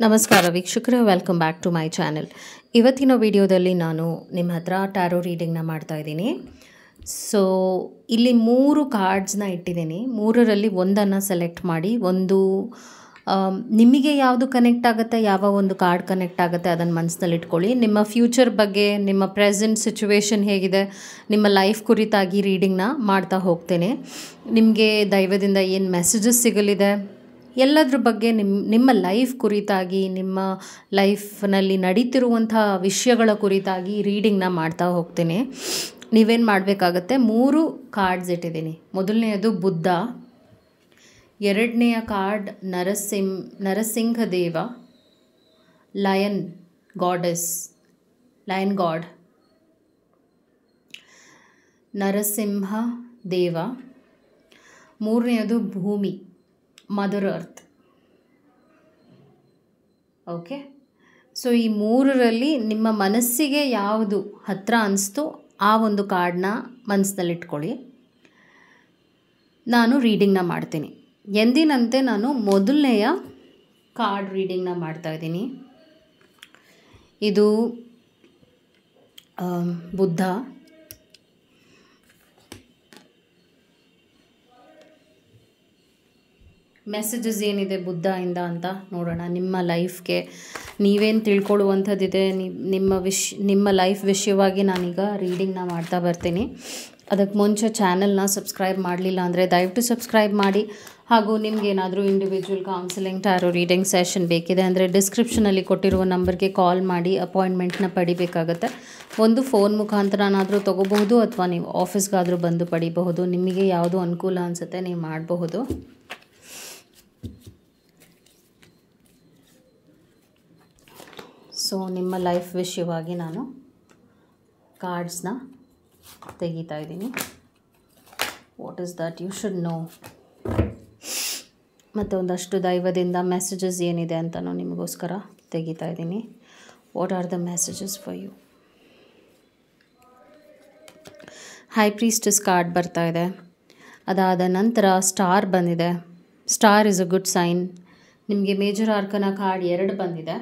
ನಮಸ್ಕಾರ ವೀಕ್ಷಕರೇ, welcome back to my channel. ಇವತ್ತಿನ ವಿಡಿಯೋದಲ್ಲಿ ನಾನು ನಿಮ್ಮ ಹತ್ರ ಟ್ಯಾರೋ ರೀಡಿಂಗ್ನ ಮಾಡ್ತಾ ಇದ್ದೀನಿ. ಸೊ ಇಲ್ಲಿ 3 ಕಾರ್ಡ್ಸ್ನ ಇಟ್ಟಿದ್ದೀನಿ. 3ರಲ್ಲಿ ಒಂದನ್ನು ಸೆಲೆಕ್ಟ್ ಮಾಡಿ, ಒಂದು ನಿಮಗೆ ಯಾವುದು ಕನೆಕ್ಟ್ ಆಗುತ್ತೆ, ಯಾವ ಒಂದು ಕಾರ್ಡ್ ಕನೆಕ್ಟ್ ಆಗುತ್ತೆ ಅದನ್ನು ಮನಸ್ಸಿನಲ್ಲಿ ಇಟ್ಕೊಳ್ಳಿ. ನಿಮ್ಮ ಫ್ಯೂಚರ್ ಬಗ್ಗೆ, ನಿಮ್ಮ ಪ್ರೆಸೆಂಟ್ ಸಿಚುವೇಶನ್ ಹೇಗಿದೆ, ನಿಮ್ಮ ಲೈಫ್ ಕುರಿತಾಗಿ ರೀಡಿಂಗ್ನ ಮಾಡ್ತಾ ಹೋಗ್ತೇನೆ. ನಿಮಗೆ ದೈವದಿಂದ ಏನು ಮೆಸೇಜಸ್ ಸಿಗಲಿದೆ, ಎಲ್ಲದ್ರ ಬಗ್ಗೆ ನಿಮ್ಮ ಲೈಫ್ ಕುರಿತಾಗಿ, ನಿಮ್ಮ ಲೈಫ್ನಲ್ಲಿ ನಡೀತಿರುವಂಥ ವಿಷಯಗಳ ಕುರಿತಾಗಿ ರೀಡಿಂಗ್ನ ಮಾಡ್ತಾ ಹೋಗ್ತೇನೆ. ನೀವೇನು ಮಾಡಬೇಕಾಗತ್ತೆ, 3 ಕಾರ್ಡ್ಸ್ ಇಟ್ಟಿದ್ದೀನಿ. ಮೊದಲನೆಯದು ಬುದ್ಧ, ಎರಡನೆಯ ಕಾರ್ಡ್ ನರಸಿಂಹ ದೇವ, ಲಯನ್ ಗಾಡ್, ನರಸಿಂಹ ದೇವ. ಮೂರನೆಯದು ಭೂಮಿ, ಮದರ್ ಅರ್ತ್. ಓಕೆ, ಸೊ ಈ 3ರಲ್ಲಿ ನಿಮ್ಮ ಮನಸ್ಸಿಗೆ ಯಾವುದು ಹತ್ರ ಅನಿಸ್ತೋ ಆ ಒಂದು ಕಾರ್ಡ್ನ ಮನಸ್ಸಿನಲ್ಲಿಟ್ಕೊಳ್ಳಿ. ನಾನು ರೀಡಿಂಗ್ನ ಮಾಡ್ತೀನಿ. ಎಂದಿನಂತೆ ನಾನು ಮೊದಲನೆಯ ಕಾರ್ಡ್ ರೀಡಿಂಗ್ನ ಮಾಡ್ತಾಯಿದ್ದೀನಿ. ಇದು ಬುದ್ಧ. ಮೆಸೇಜಸ್ ಏನಿದೆ ಬುದ್ಧಯಿಂದ ಅಂತ ನೋಡೋಣ. ನಿಮ್ಮ ಲೈಫ್ಗೆ ನೀವೇನು ತಿಳ್ಕೊಳ್ಳುವಂಥದ್ದಿದೆ, ನಿಮ್ಮ ಲೈಫ್ ವಿಷಯವಾಗಿ ನಾನೀಗ ರೀಡಿಂಗ್ನ ಮಾಡ್ತಾ ಬರ್ತೀನಿ. ಅದಕ್ಕೆ ಮುಂಚೆ ಚಾನಲ್ನ ಸಬ್ಸ್ಕ್ರೈಬ್ ಮಾಡಲಿಲ್ಲ ಅಂದರೆ ದಯವಿಟ್ಟು ಸಬ್ಸ್ಕ್ರೈಬ್ ಮಾಡಿ. ಹಾಗೂ ನಿಮಗೇನಾದರೂ individual counselling, tarot reading session ಬೇಕಿದೆ ಅಂದರೆ ಡಿಸ್ಕ್ರಿಪ್ಷನಲ್ಲಿ ಕೊಟ್ಟಿರುವ ನಂಬರ್ಗೆ ಕಾಲ್ ಮಾಡಿ ಅಪಾಯಿಂಟ್ಮೆಂಟ್ನ ಪಡಿಬೇಕಾಗತ್ತೆ. ಒಂದು ಫೋನ್ ಮುಖಾಂತರನಾದರೂ ತೊಗೋಬಹುದು, ಅಥವಾ ನೀವು ಆಫೀಸ್ಗಾದರೂ ಬಂದು ಪಡಿಬಹುದು. ನಿಮಗೆ ಯಾವುದು ಅನುಕೂಲ ಅನಿಸುತ್ತೆ ನೀವು ಮಾಡಬಹುದು. ಸೊ ನಿಮ್ಮ ಲೈಫ್ ವಿಷಯವಾಗಿ ನಾನು ಕಾರ್ಡ್ಸ್ನ ತೆಗಿತಾ ಇದ್ದೀನಿ. What is that you should know. ಮತ್ತು ಒಂದಷ್ಟು ದೈವದಿಂದ ಮೆಸೇಜಸ್ ಏನಿದೆ ಅಂತಲೂ ನಿಮಗೋಸ್ಕರ ತೆಗಿತಾ ಇದ್ದೀನಿ. What are the messages for you. High priestess card ಬರ್ತಾ ಇದೆ. ಅದಾದ ನಂತರ ಸ್ಟಾರ್ ಬಂದಿದೆ. Star is a good sign. ನಿಮಗೆ ಮೇಜರ್ ಆರ್ಕನ ಕಾರ್ಡ್ 2 ಬಂದಿದೆ.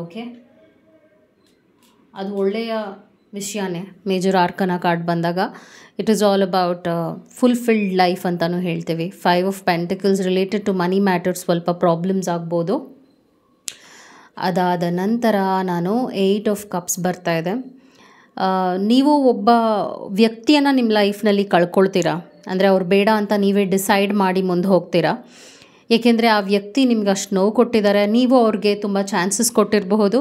ಓಕೆ, ಅದು ಒಳ್ಳೆಯ ವಿಷಯನೇ. ಮೇಜರ್ ಆರ್ಕನ ಕಾರ್ಡ್ ಬಂದಾಗ it is all about fulfilled life ಅಂತಲೂ ಹೇಳ್ತೀವಿ. 5 of pentacles related to money matters ಸ್ವಲ್ಪ ಪ್ರಾಬ್ಲಮ್ಸ್ ಆಗ್ಬೋದು. ಅದಾದ ನಂತರ ನಾನು 8 ಆಫ್ ಕಪ್ಸ್ ಬರ್ತಾ ಇದೆ. ನೀವು ಒಬ್ಬ ವ್ಯಕ್ತಿಯನ್ನು ನಿಮ್ಮ ಲೈಫ್ನಲ್ಲಿ ಕಳ್ಕೊಳ್ತೀರಾ, ಅಂದರೆ ಅವ್ರು ಬೇಡ ಅಂತ ನೀವೇ ಡಿಸೈಡ್ ಮಾಡಿ ಮುಂದೆ ಹೋಗ್ತೀರಾ. ಏಕೆಂದರೆ ಆ ವ್ಯಕ್ತಿ ನಿಮ್ಗೆ ಅಷ್ಟು ನೋವು ಕೊಟ್ಟಿದ್ದಾರೆ, ನೀವು ಅವ್ರಿಗೆ ತುಂಬ ಚಾನ್ಸಸ್ ಕೊಟ್ಟಿರಬಹುದು.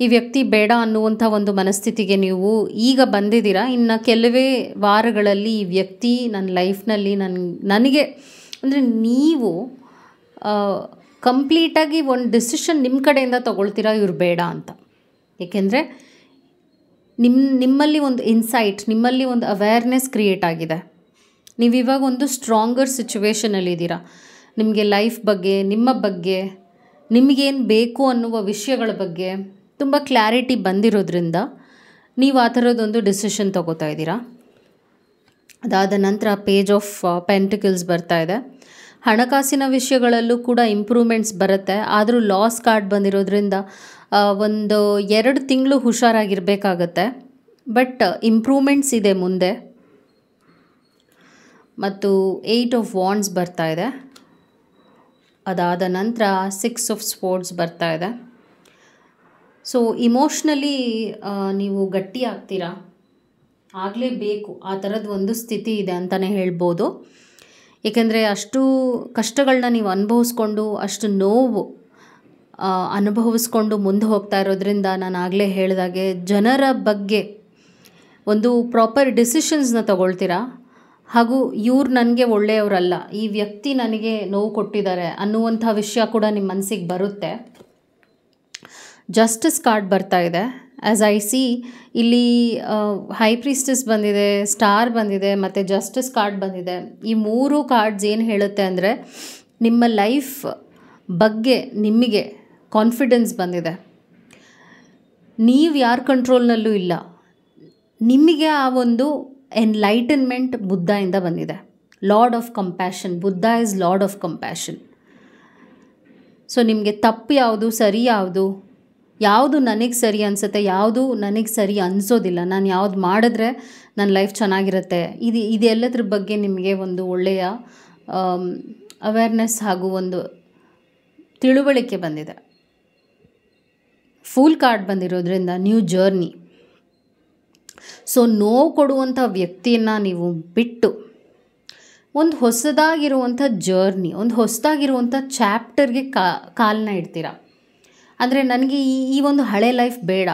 ಈ ವ್ಯಕ್ತಿ ಬೇಡ ಅನ್ನುವಂಥ ಒಂದು ಮನಸ್ಥಿತಿಗೆ ನೀವು ಈಗ ಬಂದಿದ್ದೀರಾ. ಇನ್ನು ಕೆಲವೇ ವಾರಗಳಲ್ಲಿ ಈ ವ್ಯಕ್ತಿ ನನ್ನ ಲೈಫ್ನಲ್ಲಿ ನನಗೆ ಅಂದರೆ ನೀವು ಕಂಪ್ಲೀಟಾಗಿ ಒಂದು ಡಿಸಿಷನ್ ನಿಮ್ಮ ಕಡೆಯಿಂದ ತೊಗೊಳ್ತೀರಾ, ಇವ್ರು ಬೇಡ ಅಂತ. ಏಕೆಂದರೆ ನಿಮ್ಮಲ್ಲಿ ಒಂದು ಇನ್ಸೈಟ್, ನಿಮ್ಮಲ್ಲಿ ಒಂದು ಅವೇರ್ನೆಸ್ ಕ್ರಿಯೇಟ್ ಆಗಿದೆ. ನೀವಿವಾಗ ಒಂದು ಸ್ಟ್ರಾಂಗರ್ ಸಿಚುವೇಷನಲ್ಲಿದ್ದೀರಾ. ನಿಮಗೆ ಲೈಫ್ ಬಗ್ಗೆ, ನಿಮ್ಮ ಬಗ್ಗೆ, ನಿಮಗೇನು ಬೇಕು ಅನ್ನುವ ವಿಷಯಗಳ ಬಗ್ಗೆ ತುಂಬ ಕ್ಲಾರಿಟಿ ಬಂದಿರೋದ್ರಿಂದ ನೀವು ಆ ಥರದೊಂದು ಡಿಸಿಷನ್ ತೊಗೋತಾ ಇದ್ದೀರಾ. ಅದಾದ ನಂತರ ಪೇಜ್ ಆಫ್ ಪೆಂಟಿಕಲ್ಸ್ ಬರ್ತಾ ಇದೆ. ಹಣಕಾಸಿನ ವಿಷಯಗಳಲ್ಲೂ ಕೂಡ ಇಂಪ್ರೂವ್ಮೆಂಟ್ಸ್ ಬರುತ್ತೆ. ಆದರೂ ಲಾಸ್ ಕಾರ್ಡ್ ಬಂದಿರೋದ್ರಿಂದ ಒಂದು 2 ತಿಂಗಳು ಹುಷಾರಾಗಿರಬೇಕಾಗತ್ತೆ. ಬಟ್ ಇಂಪ್ರೂವ್ಮೆಂಟ್ಸ್ ಇದೆ ಮುಂದೆ. ಮತ್ತು 8 ಆಫ್ ವಾಂಡ್ಸ್ ಬರ್ತಾ ಇದೆ. ಅದಾದ ನಂತರ 6 ಆಫ್ ಸ್ಪೋರ್ಟ್ಸ್ ಬರ್ತಾ ಇದೆ. ಸೊ ಇಮೋಷ್ನಲಿ ನೀವು ಗಟ್ಟಿ ಆಗ್ತೀರಾ, ಆಗಲೇಬೇಕು, ಆ ಥರದ್ದು ಒಂದು ಸ್ಥಿತಿ ಇದೆ ಅಂತಲೇ ಹೇಳ್ಬೋದು. ಏಕೆಂದರೆ ಅಷ್ಟು ಕಷ್ಟಗಳನ್ನ ನೀವು ಅನುಭವಿಸ್ಕೊಂಡು, ಅಷ್ಟು ನೋವು ಅನುಭವಿಸ್ಕೊಂಡು ಮುಂದೆ ಹೋಗ್ತಾ ಇರೋದ್ರಿಂದ ನಾನು ಆಗಲೇ ಹೇಳಿದಾಗೆ ಜನರ ಬಗ್ಗೆ ಒಂದು ಪ್ರಾಪರ್ ಡಿಸಿಷನ್ಸ್ನ ತಗೊಳ್ತೀರಾ. ಹಾಗೂ ಇವ್ರು ನನಗೆ ಒಳ್ಳೆಯವರಲ್ಲ, ಈ ವ್ಯಕ್ತಿ ನನಗೆ ನೋವು ಕೊಟ್ಟಿದ್ದಾರೆ ಅನ್ನುವಂಥ ವಿಷಯ ಕೂಡ ನಿಮ್ಮ ಮನಸ್ಸಿಗೆ ಬರುತ್ತೆ. ಜಸ್ಟಿಸ್ ಕಾರ್ಡ್ ಬರ್ತಾ ಇದೆ. ಆ್ಯಸ್ ಐ ಸಿ ಇಲ್ಲಿ ಹೈ ಪ್ರೀಸ್ಟಸ್ ಬಂದಿದೆ, ಸ್ಟಾರ್ ಬಂದಿದೆ, ಮತ್ತು ಜಸ್ಟಿಸ್ ಕಾರ್ಡ್ ಬಂದಿದೆ. ಈ 3 ಕಾರ್ಡ್ಸ್ ಏನು ಹೇಳುತ್ತೆ ಅಂದರೆ ನಿಮ್ಮ ಲೈಫ್ ಬಗ್ಗೆ ನಿಮಗೆ ಕಾನ್ಫಿಡೆನ್ಸ್ ಬಂದಿದೆ. ನೀವು ಯಾರ ಕಂಟ್ರೋಲ್ನಲ್ಲೂ ಇಲ್ಲ. ನಿಮಗೆ ಆ ಒಂದು ಎನ್ಲೈಟನ್ಮೆಂಟ್ ಬುದ್ಧದಿಂದ ಬಂದಿದೆ. Lord of compassion. Buddha is lord of compassion. So ನಿಮಗೆ ತಪ್ಪು ಯಾವುದು, ಸರಿ ಯಾವುದು ನನಗೆ ಸರಿ ಅನಿಸುತ್ತೆ, ಯಾವುದು ನನಗೆ ಸರಿ ಅನಿಸೋದಿಲ್ಲ, ನಾನು ಯಾವುದು ಮಾಡಿದ್ರೆ ನನ್ನ ಲೈಫ್ ಚೆನ್ನಾಗಿರುತ್ತೆ, ಇದೆಲ್ಲದ್ರ ಬಗ್ಗೆ ನಿಮಗೆ ಒಂದು ಒಳ್ಳೆಯ ಅವೇರ್ನೆಸ್ ಹಾಗೂ ಒಂದು ತಿಳುವಳಿಕೆ ಬಂದಿದೆ. ಫೂಲ್ ಕಾರ್ಡ್ ಬಂದಿರೋದ್ರಿಂದ ನ್ಯೂ ಜರ್ನಿ. ಸೊ ನೋವು ಕೊಡುವಂಥ ವ್ಯಕ್ತಿಯನ್ನು ನೀವು ಬಿಟ್ಟು ಒಂದು ಹೊಸದಾಗಿರುವಂಥ ಜರ್ನಿ, ಒಂದು ಹೊಸದಾಗಿರುವಂಥ ಚಾಪ್ಟರ್ಗೆ ಕಾಲನ್ನ ಇಡ್ತೀರ. ಅಂದರೆ ನನಗೆ ಈ ಒಂದು ಹಳೆ ಲೈಫ್ ಬೇಡ,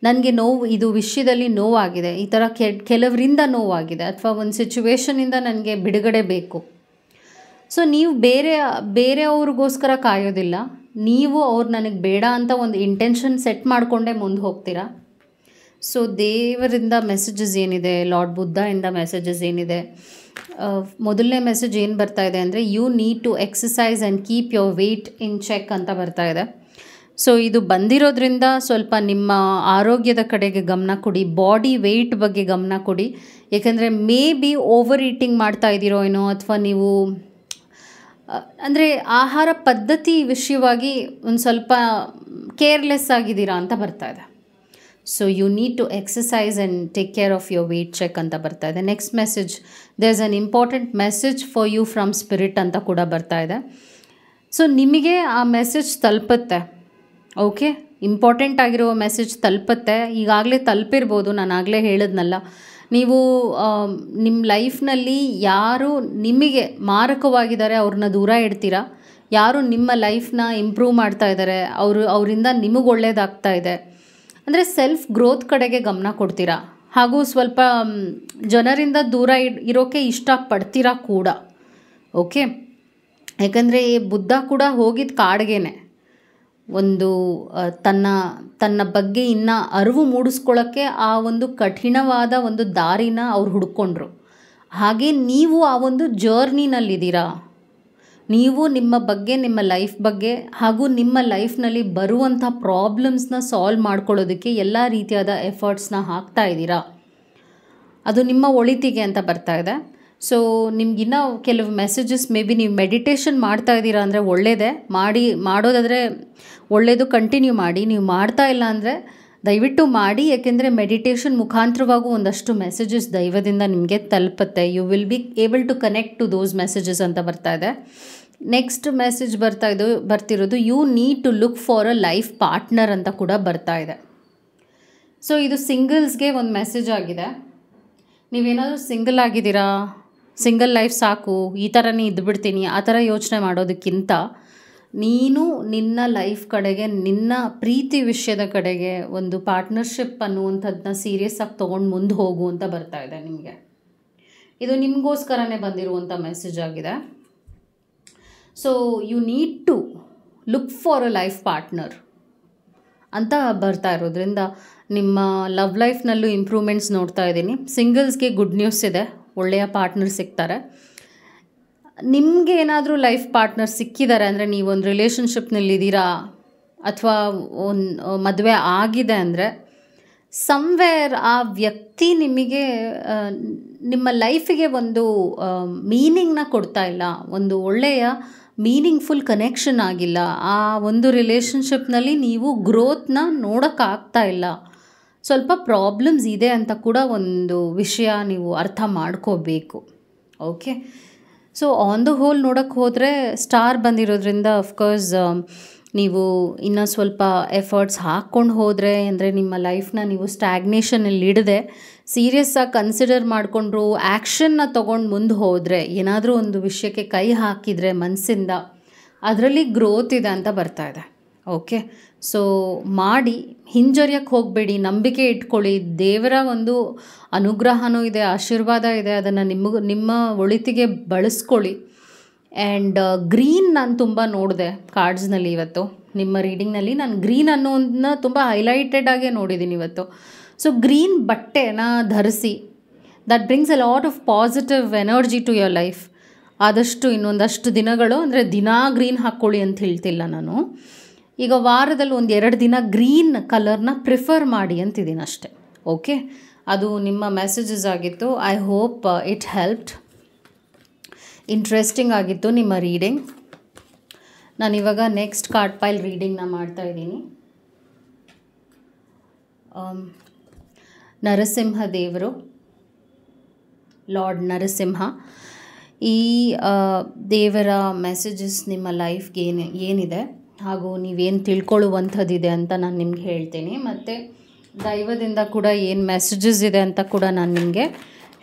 ನನಗೆ ಇದು ವಿಷಯದಲ್ಲಿ ನೋವಾಗಿದೆ, ಈ ಥರ ಕೆಲವರಿಂದ ನೋವಾಗಿದೆ, ಅಥವಾ ಒಂದು ಸಿಚುವೇಶನಿಂದ ನನಗೆ ಬಿಡುಗಡೆ ಬೇಕು. ಸೊ ನೀವು ಬೇರೆಯವ್ರಿಗೋಸ್ಕರ ಕಾಯೋದಿಲ್ಲ, ನೀವು ಅವ್ರು ನನಗೆ ಬೇಡ ಅಂತ ಒಂದು ಇಂಟೆನ್ಷನ್ ಸೆಟ್ ಮಾಡಿಕೊಂಡೇ ಮುಂದೆ ಹೋಗ್ತೀರಾ. ಸೊ ದೇವರಿಂದ ಮೆಸೇಜಸ್ ಏನಿದೆ, ಲಾರ್ಡ್ ಬುದ್ಧಯಿಂದ ಮೆಸೇಜಸ್ ಏನಿದೆ, ಮೊದಲನೇ ಮೆಸೇಜ್ ಏನು ಬರ್ತಾ ಇದೆ ಅಂದರೆ you need to exercise and keep your weight in check ಅಂತ ಬರ್ತಾ ಇದೆ. ಸೊ ಇದು ಬಂದಿರೋದ್ರಿಂದ ಸ್ವಲ್ಪ ನಿಮ್ಮ ಆರೋಗ್ಯದ ಕಡೆಗೆ ಗಮನ ಕೊಡಿ, ಬಾಡಿ ವೆಯ್ಟ್ ಬಗ್ಗೆ ಗಮನ ಕೊಡಿ. ಏಕೆಂದರೆ ಮೇ ಬಿ ಓವರ್ ಈಟಿಂಗ್ ಮಾಡ್ತಾ ಇದ್ದೀರೋ ಏನೋ, ಅಥವಾ ನೀವು ಅಂದರೆ ಆಹಾರ ಪದ್ಧತಿ ವಿಷಯವಾಗಿ ಒಂದು ಸ್ವಲ್ಪ ಕೇರ್ಲೆಸ್ ಆಗಿದ್ದೀರಾ ಅಂತ ಬರ್ತಾ ಇದೆ. So you need to exercise and take care of your weight check ಅಂತ ಬರ್ತಾ ಇದೆ. Next message, there is an important message for you from spirit ಅಂತ ಕೂಡ ಬರ್ತಾ ಇದೆ. ಸೊ ನಿಮಗೆ ಆ ಮೆಸೇಜ್ ತಲುಪುತ್ತೆ. ಓಕೆ, ಇಂಪಾರ್ಟೆಂಟ್ ಆಗಿರೋ ಮೆಸೇಜ್ ತಲುಪುತ್ತೆ. ಈಗಾಗಲೇ ತಲುಪಿರ್ಬೋದು, ನಾನು ಆಗಲೇ ಹೇಳಿದ್ನಲ್ಲ, ನೀವು ನಿಮ್ಮ ಲೈಫ್ನಲ್ಲಿ ಯಾರು ನಿಮಗೆ ಮಾರಕವಾಗಿದ್ದಾರೆ ಅವ್ರನ್ನ ದೂರ ಇಡ್ತೀರಾ, ಯಾರು ನಿಮ್ಮ ಲೈಫ್ನ ಇಂಪ್ರೂವ್ ಮಾಡ್ತಾ ಇದ್ದಾರೆ ಅವರಿಂದ ನಿಮಗೆ ಒಳ್ಳೆಯದಾಗ್ತಾ ಇದೆ ಅಂದರೆ ಸೆಲ್ಫ್ ಗ್ರೋತ್ ಕಡೆಗೆ ಗಮನ ಕೊಡ್ತೀರಾ. ಹಾಗೂ ಸ್ವಲ್ಪ ಜನರಿಂದ ದೂರ ಇರೋಕ್ಕೆ ಇಷ್ಟಪಡ್ತೀರಾ ಕೂಡ. ಓಕೆ, ಯಾಕಂದರೆ ಬುದ್ಧ ಕೂಡ ಹೋಗಿದ್ದು ಕಾಡಿಗೆನೆ, ಒಂದು ತನ್ನ ಬಗ್ಗೆ ಇನ್ನೂ ಅರಿವು ಮೂಡಿಸ್ಕೊಳ್ಳೋಕ್ಕೆ ಆ ಒಂದು ಕಠಿಣವಾದ ಒಂದು ದಾರಿನ ಅವ್ರು ಹುಡ್ಕೊಂಡ್ರು. ಹಾಗೆ ನೀವು ಆ ಒಂದು ಜರ್ನಿನಲ್ಲಿದ್ದೀರಾ. ನೀವು ನಿಮ್ಮ ಬಗ್ಗೆ, ನಿಮ್ಮ ಲೈಫ್ ಬಗ್ಗೆ ಹಾಗೂ ನಿಮ್ಮ ಲೈಫ್ನಲ್ಲಿ ಬರುವಂಥ ಪ್ರಾಬ್ಲಮ್ಸ್ನ ಸಾಲ್ವ್ ಮಾಡ್ಕೊಳ್ಳೋದಕ್ಕೆ ಎಲ್ಲ ರೀತಿಯಾದ ಎಫರ್ಟ್ಸ್ನ ಹಾಕ್ತಾ ಇದ್ದೀರಾ. ಅದು ನಿಮ್ಮ ಒಳಿತಿಗೆ ಅಂತ ಬರ್ತಾ ಇದೆ. ಸೊ ನಿಮ್ಗಿನ್ನೂ ಕೆಲವು ಮೆಸೇಜಸ್, ಮೇ ಬಿ ನೀವು ಮೆಡಿಟೇಷನ್ ಮಾಡ್ತಾ ಇದ್ದೀರಾ ಅಂದರೆ ಒಳ್ಳೆಯದೇ, ಮಾಡೋದಾದರೆ ಒಳ್ಳೆಯದು, ಕಂಟಿನ್ಯೂ ಮಾಡಿ. ನೀವು ಮಾಡ್ತಾ ಇಲ್ಲ ಅಂದರೆ ದಯವಿಟ್ಟು ಮಾಡಿ, ಯಾಕೆಂದರೆ ಮೆಡಿಟೇಷನ್ ಮುಖಾಂತರವಾಗೂ ಒಂದಷ್ಟು ಮೆಸೇಜಸ್ ದೈವದಿಂದ ನಿಮಗೆ ತಲುಪುತ್ತೆ. You will be able to connect to those messages ಅಂತ ಬರ್ತಾ ಇದೆ. ನೆಕ್ಸ್ಟ್ ಮೆಸೇಜ್ ಬರ್ತಿರೋದು you need to look for a life partner ಅಂತ ಕೂಡ ಬರ್ತಾ ಇದೆ. ಸೊ ಇದು ಸಿಂಗಲ್ಸ್ಗೆ ಒಂದು ಮೆಸೇಜ್ ಆಗಿದೆ. ನೀವೇನಾದರೂ ಸಿಂಗಲ್ ಆಗಿದ್ದೀರಾ, ಸಿಂಗಲ್ ಲೈಫ್ ಸಾಕು, ಈ ಥರನೇ ಇದ್ದುಬಿಡ್ತೀನಿ, ಆ ಥರ ಯೋಚನೆ ಮಾಡೋದಕ್ಕಿಂತ ನೀನು ನಿನ್ನ ಲೈಫ್ ಕಡೆಗೆ, ನಿನ್ನ ಪ್ರೀತಿ ವಿಷಯದ ಕಡೆಗೆ ಒಂದು ಪಾರ್ಟ್ನರ್ಶಿಪ್ ಅನ್ನುವಂಥದ್ದನ್ನ ಸೀರಿಯಸ್ ಆಗಿ ತೊಗೊಂಡು ಮುಂದೆ ಹೋಗು ಅಂತ ಬರ್ತಾ ಇದೆ ನಿಮಗೆ. ಇದು ನಿಮಗೋಸ್ಕರನೇ ಬಂದಿರುವಂಥ ಮೆಸೇಜ್ ಆಗಿದೆ. So you need to look for a life partner ಅಂತ ಬರ್ತಾ ಇರೋದ್ರಿಂದ ನಿಮ್ಮ ಲವ್ ಲೈಫ್ನಲ್ಲೂ ಇಂಪ್ರೂವ್ಮೆಂಟ್ಸ್ ನೋಡ್ತಾ ಇದ್ದೀನಿ. ಸಿಂಗಲ್ಸ್ಗೆ ಗುಡ್ ನ್ಯೂಸ್ ಇದೆ, ಒಳ್ಳೆಯ ಪಾರ್ಟ್ನರ್ ಸಿಗ್ತಾರೆ. ನಿಮಗೆ ಏನಾದರೂ ಲೈಫ್ ಪಾರ್ಟ್ನರ್ ಸಿಕ್ಕಿದ್ದಾರೆ ಅಂದರೆ, ನೀವೊಂದು ರಿಲೇಷನ್ಶಿಪ್ನಲ್ಲಿದ್ದೀರಾ ಅಥವಾ ಒಂದು ಮದುವೆ ಆಗಿದೆ ಅಂದರೆ, ಸಮ್ವೇರ್ ಆ ವ್ಯಕ್ತಿ ನಿಮಗೆ ನಿಮ್ಮ ಲೈಫಿಗೆ ಒಂದು ಮೀನಿಂಗ್ನ ಕೊಡ್ತಾ ಇಲ್ಲ, ಒಂದು ಒಳ್ಳೆಯ ಮೀನಿಂಗ್ಫುಲ್ ಕನೆಕ್ಷನ್ ಆಗಿಲ್ಲ. ಆ ಒಂದು ರಿಲೇಷನ್ಶಿಪ್ನಲ್ಲಿ ನೀವು ಗ್ರೋತ್ನ ನೋಡೋಕ್ಕಾಗ್ತಾ ಇಲ್ಲ, ಸ್ವಲ್ಪ ಪ್ರಾಬ್ಲಮ್ಸ್ ಇದೆ ಅಂತ ಕೂಡ ಒಂದು ವಿಷಯ ನೀವು ಅರ್ಥ ಮಾಡ್ಕೋಬೇಕು. Okay, so on the whole ನೋಡೋಕ್ಕೆ ಹೋದರೆ ಸ್ಟಾರ್ ಬಂದಿರೋದ್ರಿಂದ ಅಫ್ಕೋರ್ಸ್ ನೀವು ಇನ್ನೂ ಸ್ವಲ್ಪ ಎಫರ್ಟ್ಸ್ ಹಾಕ್ಕೊಂಡು ಹೋದರೆ, ಅಂದರೆ ನಿಮ್ಮ ಲೈಫ್ನ ನೀವು ಸ್ಟ್ಯಾಗ್ನೇಷನಲ್ಲಿ ಇಡದೆ ಸೀರಿಯಸ್ ಆಗಿ ಕನ್ಸಿಡರ್ ಮಾಡಿಕೊಂಡ್ರು ಆ್ಯಕ್ಷನ್ನ ತೊಗೊಂಡು ಮುಂದೆ ಹೋದರೆ, ಏನಾದರೂ ಒಂದು ವಿಷಯಕ್ಕೆ ಕೈ ಹಾಕಿದರೆ ಮನಸ್ಸಿಂದ, ಅದರಲ್ಲಿ ಗ್ರೋತ್ ಇದೆ ಅಂತ ಬರ್ತಾ ಇದೆ. ಓಕೆ, ಸೊ ಮಾಡಿ, ಹಿಂಜರಿಯಕ್ಕೆ ಹೋಗಬೇಡಿ, ನಂಬಿಕೆ ಇಟ್ಕೊಳ್ಳಿ. ದೇವರ ಒಂದು ಅನುಗ್ರಹನೂ ಇದೆ, ಆಶೀರ್ವಾದ ಇದೆ, ಅದನ್ನು ನಿಮ್ಮ ಒಳಿತಿಗೆ ಬಳಸ್ಕೊಳ್ಳಿ. ಆ್ಯಂಡ್ ಗ್ರೀನ್ ನಾನು ತುಂಬ ನೋಡಿದೆ ಕಾರ್ಡ್ಸ್ನಲ್ಲಿ ಇವತ್ತು. ನಿಮ್ಮ ರೀಡಿಂಗ್ನಲ್ಲಿ ನಾನು ಗ್ರೀನ್ ಅನ್ನೋದನ್ನ ತುಂಬ ಹೈಲೈಟೆಡ್ ಆಗೇ ನೋಡಿದ್ದೀನಿ ಇವತ್ತು. ಸೊ ಗ್ರೀನ್ ಬಟ್ಟೆನ ಧರಿಸಿ, that brings a lot of positive energy to your life. ಆದಷ್ಟು ಇನ್ನೊಂದಷ್ಟು ದಿನಗಳು, ಅಂದರೆ ದಿನಾ ಗ್ರೀನ್ ಹಾಕ್ಕೊಳ್ಳಿ ಅಂತ ಹೇಳ್ತಿಲ್ಲ ನಾನು, ಈಗ ವಾರದಲ್ಲಿ 1-2 ದಿನ ಗ್ರೀನ್ ಕಲರ್ನ ಪ್ರಿಫರ್ ಮಾಡಿ ಅಂತಿದ್ದೀನಿ ಅಷ್ಟೆ. ಓಕೆ, ಅದು ನಿಮ್ಮ ಮೆಸೇಜಸ್ ಆಗಿತ್ತು. I hope it helped. Interesting ಆಗಿತ್ತು ನಿಮ್ಮ ರೀಡಿಂಗ್. ನಾನಿವಾಗ ನೆಕ್ಸ್ಟ್ ಕಾರ್ಡ್ ಪೈಲ್ ರೀಡಿಂಗ್ನ ಮಾಡ್ತಾಯಿದ್ದೀನಿ. ನರಸಿಂಹ ದೇವರು, ಲಾರ್ಡ್ ನರಸಿಂಹ. ಈ ದೇವರ ಮೆಸೇಜಸ್ ನಿಮ್ಮ ಲೈಫ್ಗೆ ಏನಿದೆ ಹಾಗೂ ನೀವೇನು ತಿಳ್ಕೊಳ್ಳುವಂಥದ್ದಿದೆ ಅಂತ ನಾನು ನಿಮ್ಗೆ ಹೇಳ್ತೀನಿ. ಮತ್ತು ದೈವದಿಂದ ಕೂಡ ಏನು ಮೆಸೇಜಸ್ ಇದೆ ಅಂತ ಕೂಡ ನಾನು ನಿಮಗೆ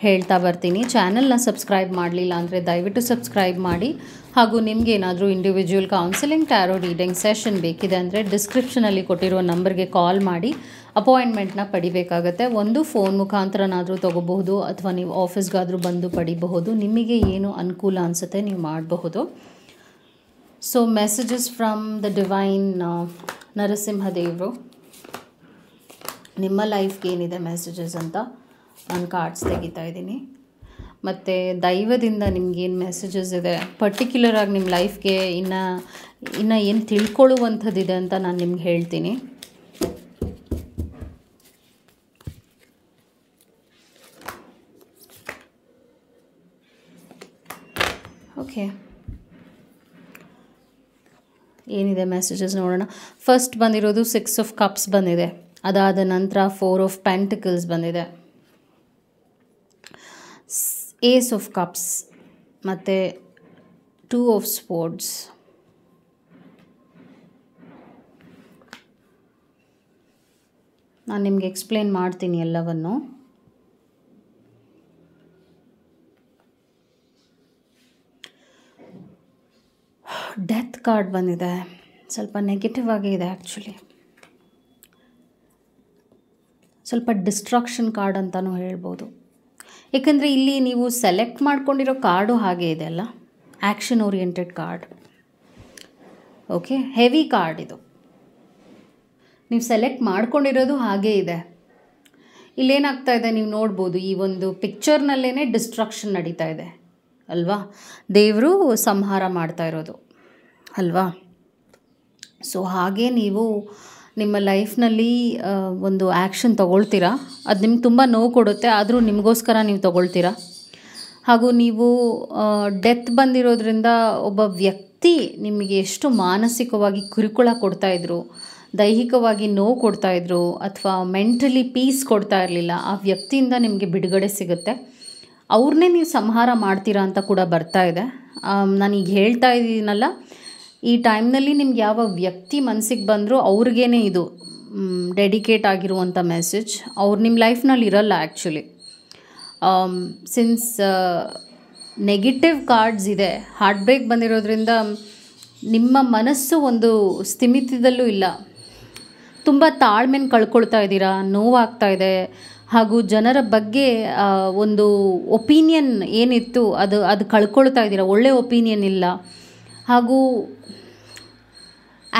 ಹೇಳ್ತಾ ಬರ್ತೀನಿ. ಚಾನಲ್ನ ಸಬ್ಸ್ಕ್ರೈಬ್ ಮಾಡಲಿಲ್ಲ ಅಂದರೆ ದಯವಿಟ್ಟು ಸಬ್ಸ್ಕ್ರೈಬ್ ಮಾಡಿ. ಹಾಗೂ ನಿಮಗೇನಾದರೂ individual counselling tarot reading session ಬೇಕಿದೆ ಅಂದರೆ ಡಿಸ್ಕ್ರಿಪ್ಷನಲ್ಲಿ ಕೊಟ್ಟಿರುವ ನಂಬರ್ಗೆ ಕಾಲ್ ಮಾಡಿ ಅಪಾಯಿಂಟ್ಮೆಂಟ್ನ ಪಡಿಬೇಕಾಗತ್ತೆ. ಒಂದು ಫೋನ್ ಮುಖಾಂತರನಾದರೂ ತೊಗೋಬಹುದು ಅಥವಾ ನೀವು ಆಫೀಸ್ಗಾದರೂ ಬಂದು ಪಡಿಬಹುದು. ನಿಮಗೆ ಏನು ಅನುಕೂಲ ಅನಿಸುತ್ತೆ ನೀವು ಮಾಡಬಹುದು. So messages from the divine Narasimha ದೇವರು, ನಿಮ್ಮ ಲೈಫ್ಗೆ ಏನಿದೆ ಮೆಸೇಜಸ್ ಅಂತ ನಾನು ಕಾರ್ಡ್ಸ್ ತೆಗಿತಾ ಇದ್ದೀನಿ. ಮತ್ತು ದೈವದಿಂದ ನಿಮ್ಗೇನು ಮೆಸೇಜಸ್ ಇದೆ, ಪರ್ಟಿಕ್ಯುಲರಾಗಿ ನಿಮ್ಮ ಲೈಫ್ಗೆ ಇನ್ನು ಏನು ತಿಳ್ಕೊಳ್ಳುವಂಥದ್ದಿದೆ ಅಂತ ನಾನು ನಿಮ್ಗೆ ಹೇಳ್ತೀನಿ. ಓಕೆ, ಏನಿದೆ ಮೆಸೇಜಸ್ ನೋಡೋಣ. ಫಸ್ಟ್ ಬಂದಿರೋದು 6 ಆಫ್ ಕಪ್ಸ್ ಬಂದಿದೆ. ಅದಾದ ನಂತರ 4 ಆಫ್ ಪೆಂಟಿಕಲ್ಸ್ ಬಂದಿದೆ, ಏಸ್ ಆಫ್ ಕಪ್ಸ್ ಮತ್ತು 2 ಆಫ್ ಸ್ಪೋರ್ಡ್ಸ್. ನಾನು ನಿಮಗೆ ಎಕ್ಸ್ಪ್ಲೇನ್ ಮಾಡ್ತೀನಿ ಎಲ್ಲವನ್ನು. ಡೆತ್ ಕಾರ್ಡ್ ಬಂದಿದೆ, ಸ್ವಲ್ಪ ನೆಗೆಟಿವ್ ಆಗಿ ಇದೆ ಆ್ಯಕ್ಚುಲಿ. ಸ್ವಲ್ಪ ಡಿಸ್ಟ್ರಾಕ್ಷನ್ ಕಾರ್ಡ್ ಅಂತಲೂ ಹೇಳ್ಬೋದು. ಏಕೆಂದರೆ ಇಲ್ಲಿ ನೀವು ಸೆಲೆಕ್ಟ್ ಮಾಡ್ಕೊಂಡಿರೋ ಕಾರ್ಡು ಹಾಗೆ ಇದೆ ಅಲ್ಲ, action oriented card. Okay, heavy card ಇದು. ನೀವು ಸೆಲೆಕ್ಟ್ ಮಾಡ್ಕೊಂಡಿರೋದು ಹಾಗೇ ಇದೆ. ಇಲ್ಲೇನಾಗ್ತಾ ಇದೆ ನೀವು ನೋಡ್ಬೋದು, ಈ ಒಂದು ಪಿಕ್ಚರ್ನಲ್ಲೇ ಡಿಸ್ಟ್ರಾಕ್ಷನ್ ನಡೀತಾ ಇದೆ ಅಲ್ವಾ. ದೇವರು ಸಂಹಾರ ಮಾಡ್ತಾ ಇರೋದು ಅಲ್ವಾ. ಸೊ ಹಾಗೆ ನೀವು ನಿಮ್ಮ ಲೈಫ್ನಲ್ಲಿ ಒಂದು ಆ್ಯಕ್ಷನ್ ತೊಗೊಳ್ತೀರಾ. ಅದು ನಿಮ್ಗೆ ತುಂಬ ನೋವು ಕೊಡುತ್ತೆ, ಆದರೂ ನಿಮಗೋಸ್ಕರ ನೀವು ತೊಗೊಳ್ತೀರಾ. ಹಾಗೂ ನೀವು ಡೆತ್ ಬಂದಿರೋದ್ರಿಂದ ಒಬ್ಬ ವ್ಯಕ್ತಿ ನಿಮಗೆ ಎಷ್ಟು ಮಾನಸಿಕವಾಗಿ ಕಿರುಕುಳ ಕೊಡ್ತಾಯಿದ್ರು, ದೈಹಿಕವಾಗಿ ನೋವು ಕೊಡ್ತಾಯಿದ್ರು ಅಥವಾ ಮೆಂಟಲಿ ಪೀಸ್ ಕೊಡ್ತಾ ಇರಲಿಲ್ಲ, ಆ ವ್ಯಕ್ತಿಯಿಂದ ನಿಮಗೆ ಬಿಡುಗಡೆ ಸಿಗುತ್ತೆ. ಅವ್ರನ್ನೇ ನೀವು ಸಂಹಾರ ಮಾಡ್ತೀರಾ ಅಂತ ಕೂಡ ಬರ್ತಾ ಇದೆ. ನಾನೀಗ ಹೇಳ್ತಾ ಇದ್ದೀನಲ್ಲ, ಈ ಟೈಮ್ನಲ್ಲಿ ನಿಮ್ಗೆ ಯಾವ ವ್ಯಕ್ತಿ ಮನಸ್ಸಿಗೆ ಬಂದರೂ ಅವ್ರಿಗೇ ಇದು ಡೆಡಿಕೇಟ್ ಆಗಿರುವಂಥ ಮೆಸೇಜ್. ಅವ್ರು ನಿಮ್ಮ ಲೈಫ್ನಲ್ಲಿ ಇರಲ್ಲ ಆ್ಯಕ್ಚುಲಿ. ಸಿನ್ಸ್ ನೆಗೆಟಿವ್ ಕಾರ್ಡ್ಸ್ ಇದೆ, ಹಾರ್ಟ್ ಬ್ರೇಕ್ ಬಂದಿರೋದ್ರಿಂದ ನಿಮ್ಮ ಮನಸ್ಸು ಒಂದು ಸ್ಥಿಮಿತದಲ್ಲೂ ಇಲ್ಲ. ತುಂಬ ತಾಳ್ಮೆನ ಕಳ್ಕೊಳ್ತಾ ಇದ್ದೀರಾ, ನೋವಾಗ್ತಾ ಇದೆ. ಹಾಗೂ ಜನರ ಬಗ್ಗೆ ಒಂದು ಒಪಿನಿಯನ್ ಏನಿತ್ತು ಅದು ಕಳ್ಕೊಳ್ತಾ ಇದ್ದೀರಾ, ಒಳ್ಳೆ ಒಪಿನಿಯನ್ ಇಲ್ಲ. ಹಾಗೂ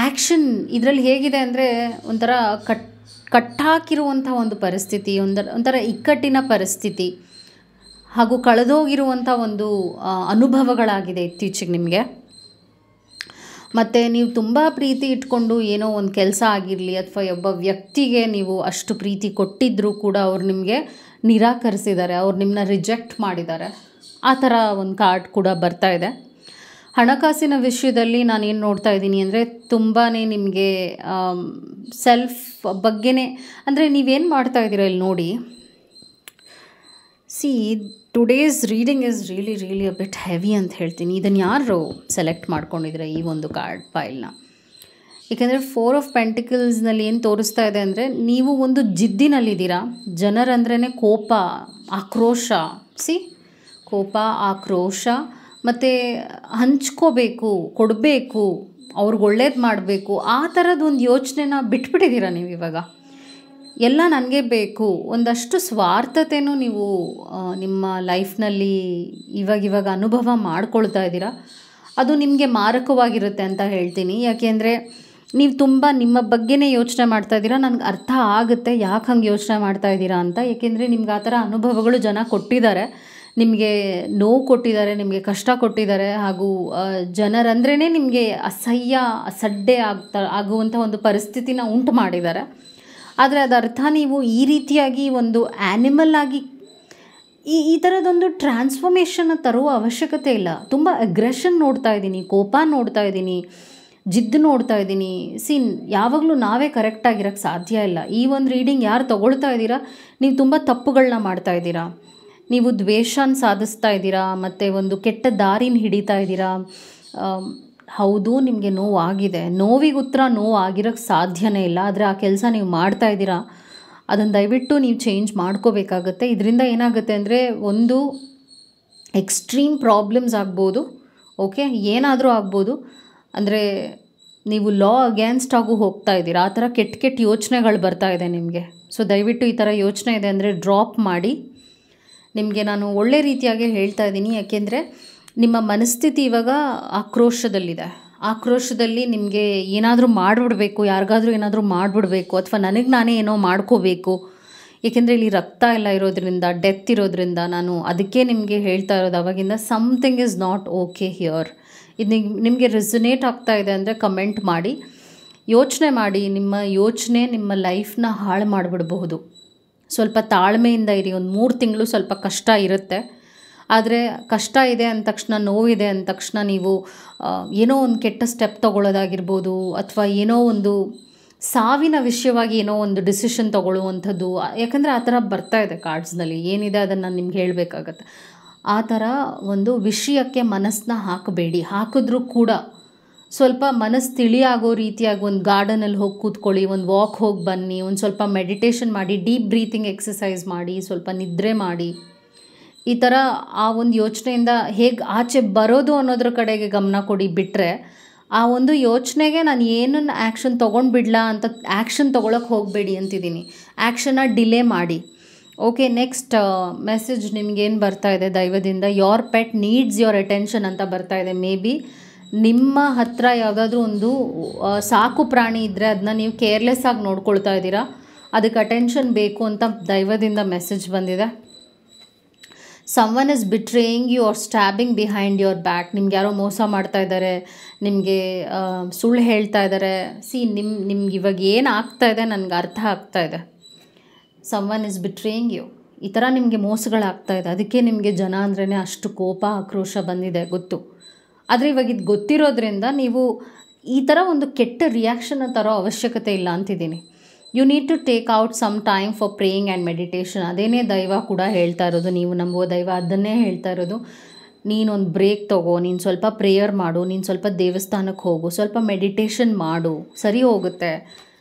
ಆ್ಯಕ್ಷನ್ ಇದರಲ್ಲಿ ಹೇಗಿದೆ ಅಂದರೆ ಒಂಥರ ಕಟ್ಟಾಕಿರುವಂಥ ಒಂದು ಪರಿಸ್ಥಿತಿ, ಒಂಥರ ಇಕ್ಕಟ್ಟಿನ ಪರಿಸ್ಥಿತಿ ಹಾಗೂ ಕಳೆದೋಗಿರುವಂಥ ಒಂದು ಅನುಭವಗಳಾಗಿದೆ ಇತ್ತೀಚೆಗೆ ನಿಮಗೆ. ಮತ್ತು ನೀವು ತುಂಬ ಪ್ರೀತಿ ಇಟ್ಕೊಂಡು ಏನೋ ಒಂದು ಕೆಲಸ ಆಗಿರಲಿ ಅಥವಾ ಒಬ್ಬ ವ್ಯಕ್ತಿಗೆ ನೀವು ಅಷ್ಟು ಪ್ರೀತಿ ಕೊಟ್ಟಿದ್ದರೂ ಕೂಡ ಅವ್ರು ನಿಮಗೆ ನಿರಾಕರಿಸಿದ್ದಾರೆ, ಅವ್ರು ನಿಮ್ಮನ್ನ ರಿಜೆಕ್ಟ್ ಮಾಡಿದ್ದಾರೆ. ಆ ಥರ ಒಂದು ಕಾರ್ಡ್ ಕೂಡ ಬರ್ತಾ ಇದೆ. ಹಣಕಾಸಿನ ವಿಷಯದಲ್ಲಿ ನಾನೇನು ನೋಡ್ತಾ ಇದ್ದೀನಿ ಅಂದರೆ ತುಂಬಾ ನಿಮಗೆ ಸೆಲ್ಫ್ ಬಗ್ಗೆನೇ, ಅಂದರೆ ನೀವೇನು ಮಾಡ್ತಾ ಇದ್ದೀರಾ ಇಲ್ಲಿ ನೋಡಿ. C, today's reading is really a bit heavy ಅಂತ ಹೇಳ್ತೀನಿ. ಇದನ್ನು ಯಾರು ಸೆಲೆಕ್ಟ್ ಮಾಡ್ಕೊಂಡಿದ್ರೆ ಈ ಒಂದು ಕಾರ್ಡ್ ಫೈಲ್ನ? ಏಕೆಂದರೆ 4 ಆಫ್ ಪೆಂಟಿಕಲ್ಸ್ನಲ್ಲಿ ಏನು ತೋರಿಸ್ತಾ ಇದೆ ಅಂದರೆ ನೀವು ಒಂದು ಜಿದ್ದಿನಲ್ಲಿದ್ದೀರಾ. ಜನರಂದ್ರೇ ಕೋಪ, ಆಕ್ರೋಶ. ಕೋಪ, ಆಕ್ರೋಶ ಮತ್ತು ಹಂಚ್ಕೋಬೇಕು, ಕೊಡಬೇಕು, ಅವ್ರಿಗೆ ಒಳ್ಳೇದು ಮಾಡಬೇಕು, ಆ ಥರದ್ದು ಒಂದು ಯೋಚನೆನ ಬಿಟ್ಬಿಟ್ಟಿದ್ದೀರಾ ನೀವು ಇವಾಗ. ಎಲ್ಲ ನನಗೆ ಬೇಕು, ಒಂದಷ್ಟು ಸ್ವಾರ್ಥತೆಯೂ ನೀವು ನಿಮ್ಮ ಲೈಫ್ನಲ್ಲಿ ಇವಾಗ ಅನುಭವ ಮಾಡ್ಕೊಳ್ತಾ ಇದ್ದೀರಾ. ಅದು ನಿಮಗೆ ಮಾರಕವಾಗಿರುತ್ತೆ ಅಂತ ಹೇಳ್ತೀನಿ. ಯಾಕೆಂದರೆ ನೀವು ತುಂಬ ನಿಮ್ಮ ಬಗ್ಗೆನೇ ಯೋಚನೆ ಮಾಡ್ತಾ ಇದ್ದೀರಾ. ನನಗೆ ಅರ್ಥ ಆಗುತ್ತೆ ಯಾಕೆ ಹಂಗೆ ಯೋಚನೆ ಮಾಡ್ತಾ ಇದ್ದೀರಾ ಅಂತ. ಏಕೆಂದರೆ ನಿಮ್ಗೆ ಆ ಥರ ಅನುಭವಗಳು ಜನ ಕೊಟ್ಟಿದ್ದಾರೆ, ನಿಮಗೆ ನೋವು ಕೊಟ್ಟಿದ್ದಾರೆ, ನಿಮಗೆ ಕಷ್ಟ ಕೊಟ್ಟಿದ್ದಾರೆ. ಹಾಗೂ ಜನರಂದ್ರೇ ನಿಮಗೆ ಅಸಡ್ಡೆ ಆಗುವಂಥ ಒಂದು ಪರಿಸ್ಥಿತಿನ ಉಂಟು ಮಾಡಿದ್ದಾರೆ. ಆದರೆ ಅದರ್ಥ ನೀವು ಈ ರೀತಿಯಾಗಿ ಒಂದು ಆ್ಯನಿಮಲ್ ಆಗಿ ಈ ಥರದೊಂದು ಟ್ರಾನ್ಸ್ಫಾರ್ಮೇಷನ್ನ ತರುವ ಅವಶ್ಯಕತೆ ಇಲ್ಲ. ತುಂಬ ಅಗ್ರೆಷನ್ ನೋಡ್ತಾ ಇದ್ದೀನಿ, ಕೋಪ ನೋಡ್ತಾ ಇದ್ದೀನಿ, ಜಿದ್ದು ನೋಡ್ತಾ ಇದ್ದೀನಿ. ಯಾವಾಗಲೂ ನಾವೇ ಕರೆಕ್ಟಾಗಿರೋಕ್ಕೆ ಸಾಧ್ಯ ಇಲ್ಲ. ಈ ಒಂದು ರೀಡಿಂಗ್ ಯಾರು ತೊಗೊಳ್ತಾ ಇದ್ದೀರಾ, ನೀವು ತುಂಬ ತಪ್ಪುಗಳನ್ನ ಮಾಡ್ತಾ ಇದ್ದೀರಾ. ನೀವು ದ್ವೇಷನ ಸಾಧಿಸ್ತಾ ಇದ್ದೀರಾ, ಮತ್ತು ಒಂದು ಕೆಟ್ಟ ದಾರಿನ ಹಿಡಿತಾ ಇದ್ದೀರಾ. ಹೌದು, ನಿಮಗೆ ನೋವಾಗಿದೆ. ನೋವಿಗೆ ಉತ್ತರ ನೋವು ಆಗಿರೋಕ್ಕೆ ಸಾಧ್ಯನೇ ಇಲ್ಲ. ಆದರೆ ಆ ಕೆಲಸ ನೀವು ಮಾಡ್ತಾ ಇದ್ದೀರಾ, ಅದನ್ನು ದಯವಿಟ್ಟು ನೀವು ಚೇಂಜ್ ಮಾಡ್ಕೋಬೇಕಾಗತ್ತೆ. ಇದರಿಂದ ಏನಾಗುತ್ತೆ ಅಂದರೆ, ಒಂದು ಎಕ್ಸ್ಟ್ರೀಮ್ ಪ್ರಾಬ್ಲಮ್ಸ್ ಆಗ್ಬೋದು. ಓಕೆ, ಏನಾದರೂ ಆಗ್ಬೋದು. ಅಂದರೆ ನೀವು ಲಾ ಅಗೇನ್ಸ್ಟ್ ಆಗು ಹೋಗ್ತಾ ಇದ್ದೀರಾ. ಆ ಥರ ಕೆಟ್ಟ ಕೆಟ್ಟ ಯೋಚನೆಗಳು ಬರ್ತಾ ಇದೆ ನಿಮಗೆ. ಸೊ ದಯವಿಟ್ಟು ಈ ಥರ ಯೋಚನೆ ಇದೆ ಅಂದರೆ ಡ್ರಾಪ್ ಮಾಡಿ. ನಿಮಗೆ ನಾನು ಒಳ್ಳೆ ರೀತಿಯಾಗಿ ಹೇಳ್ತಾ ಇದ್ದೀನಿ, ಯಾಕೆಂದರೆ ನಿಮ್ಮ ಮನಸ್ಥಿತಿ ಇವಾಗ ಆಕ್ರೋಶದಲ್ಲಿ ನಿಮಗೆ ಏನಾದರೂ ಮಾಡಿಬಿಡ್ಬೇಕು, ಯಾರಿಗಾದ್ರೂ ಏನಾದರೂ ಮಾಡಿಬಿಡ್ಬೇಕು, ಅಥವಾ ನನಗೆ ನಾನೇ ಏನೋ ಮಾಡ್ಕೋಬೇಕು. ಏಕೆಂದರೆ ಇಲ್ಲಿ ರಕ್ತ ಎಲ್ಲ ಇರೋದ್ರಿಂದ, ಡೆತ್ ಇರೋದ್ರಿಂದ, ನಾನು ಅದಕ್ಕೆ ನಿಮಗೆ ಹೇಳ್ತಾ ಇರೋದು ಅವಾಗಿಂದ, something is not okay here. ಇದು ನಿಮಗೆ ರೆಸೊನೇಟ್ ಆಗ್ತಾ ಇದೆ ಅಂದರೆ ಕಮೆಂಟ್ ಮಾಡಿ. ಯೋಚನೆ ಮಾಡಿ. ನಿಮ್ಮ ಯೋಚನೆ ನಿಮ್ಮ ಲೈಫ್ನ ಹಾಳು ಮಾಡಿಬಿಡಬಹುದು. ಸ್ವಲ್ಪ ತಾಳ್ಮೆಯಿಂದ ಇರಿ. ಒಂದು 3 ತಿಂಗಳು ಸ್ವಲ್ಪ ಕಷ್ಟ ಇರುತ್ತೆ. ಆದರೆ ಕಷ್ಟ ಇದೆ ಅಂದ ತಕ್ಷಣ, ನೋವಿದೆ ಅಂದ ತಕ್ಷಣ ನೀವು ಏನೋ ಒಂದು ಕೆಟ್ಟ ಸ್ಟೆಪ್ ತೊಗೊಳ್ಳೋದಾಗಿರ್ಬೋದು, ಅಥವಾ ಏನೋ ಒಂದು ಸಾವಿನ ವಿಷಯವಾಗಿ ಏನೋ ಒಂದು ಡಿಸಿಷನ್ ತೊಗೊಳ್ಳುವಂಥದ್ದು. ಯಾಕಂದರೆ ಆ ಥರ ಬರ್ತಾ ಇದೆ ಕಾರ್ಡ್ಸ್ನಲ್ಲಿ. ಏನಿದೆ ಅದನ್ನು ನಾನು ನಿಮ್ಗೆ ಹೇಳಬೇಕಾಗತ್ತೆ. ಆ ಥರ ಒಂದು ವಿಷಯಕ್ಕೆ ಮನಸ್ಸನ್ನ ಹಾಕಬೇಡಿ. ಹಾಕಿದ್ರೂ ಕೂಡ ಸ್ವಲ್ಪ ಮನಸ್ಸು ತಿಳಿಯಾಗೋ ರೀತಿಯಾಗಿ ಒಂದು ಗಾರ್ಡನಲ್ಲಿ ಹೋಗಿ ಕೂತ್ಕೊಳ್ಳಿ, ಒಂದು ವಾಕ್ ಹೋಗಿ ಬನ್ನಿ, ಒಂದು ಸ್ವಲ್ಪ ಮೆಡಿಟೇಷನ್ ಮಾಡಿ, ಡೀಪ್ ಬ್ರೀತಿಂಗ್ ಎಕ್ಸಸೈಸ್ ಮಾಡಿ, ಸ್ವಲ್ಪ ನಿದ್ರೆ ಮಾಡಿ. ಈ ಥರ ಆ ಒಂದು ಯೋಚನೆಯಿಂದ ಹೇಗೆ ಆಚೆ ಬರೋದು ಅನ್ನೋದ್ರ ಕಡೆಗೆ ಗಮನ ಕೊಡಿ. ಬಿಟ್ಟರೆ ಆ ಒಂದು ಯೋಚನೆಗೆ ನಾನು ಏನನ್ನು ಆ್ಯಕ್ಷನ್ ತೊಗೊಂಡ್ಬಿಡ್ಲಾ ಅಂತ ಆ್ಯಕ್ಷನ್ ತೊಗೊಳಕ್ಕೆ ಹೋಗಬೇಡಿ ಅಂತಿದ್ದೀನಿ. ಆ್ಯಕ್ಷನ್ನ ಡಿಲೇ ಮಾಡಿ. ಓಕೆ, ನೆಕ್ಸ್ಟ್ ಮೆಸೇಜ್ ನಿಮಗೇನು ಬರ್ತಾ ಇದೆ ದೈವದಿಂದ, your pet needs your attention ಅಂತ ಬರ್ತಾ ಇದೆ. ಮೇ ಬಿ ನಿಮ್ಮ ಹತ್ರ ಯಾವುದಾದ್ರೂ ಒಂದು ಸಾಕು ಪ್ರಾಣಿ ಇದ್ದರೆ ಅದನ್ನ ನೀವು ಕೇರ್ಲೆಸ್ ಆಗಿ ನೋಡ್ಕೊಳ್ತಾ ಇದ್ದೀರಾ. ಅದಕ್ಕೆ ಅಟೆನ್ಷನ್ ಬೇಕು ಅಂತ ದೈವದಿಂದ ಮೆಸೇಜ್ ಬಂದಿದೆ. Someone is betraying you or stabbing behind your back. ನಿಮ್ಗೆ ಯಾರೋ ಮೋಸ ಮಾಡ್ತಾ ಇದ್ದಾರೆ, ನಿಮಗೆ ಸುಳ್ಳು ಹೇಳ್ತಾ ಇದ್ದಾರೆ. ನಿಮ್ಗೆ ಇವಾಗ ಏನು ಆಗ್ತಾ ಇದೆ ನನಗೆ ಅರ್ಥ ಆಗ್ತಾ ಇದೆ. Someone is betraying you. ಈ ಥರ ನಿಮಗೆ ಮೋಸಗಳಾಗ್ತಾ ಇದೆ. ಅದಕ್ಕೆ ನಿಮಗೆ ಜನ ಅಂದ್ರೇ ಅಷ್ಟು ಕೋಪ, ಆಕ್ರೋಶ ಬಂದಿದೆ, ಗೊತ್ತು. ಆದರೆ ಇವಾಗ ಇದು ಗೊತ್ತಿರೋದ್ರಿಂದ ನೀವು ಈ ಥರ ಒಂದು ಕೆಟ್ಟ ರಿಯಾಕ್ಷನ್ ತರೋ ಅವಶ್ಯಕತೆ ಇಲ್ಲ ಅಂತಿದ್ದೀನಿ. You need to take out some time for praying and meditation. ಅದೇನೇ ದೈವ ಕೂಡ ಹೇಳ್ತಾ ಇರೋದು, ನೀವು ನಂಬುವ ದೈವ ಅದನ್ನೇ ಹೇಳ್ತಾ ಇರೋದು. ನೀನೊಂದು ಬ್ರೇಕ್ ತೊಗೋ, ನೀನು ಸ್ವಲ್ಪ ಪ್ರೇಯರ್ ಮಾಡು, ನೀನು ಸ್ವಲ್ಪ ದೇವಸ್ಥಾನಕ್ಕೆ ಹೋಗು, ಸ್ವಲ್ಪ ಮೆಡಿಟೇಷನ್ ಮಾಡು, ಸರಿ ಹೋಗುತ್ತೆ.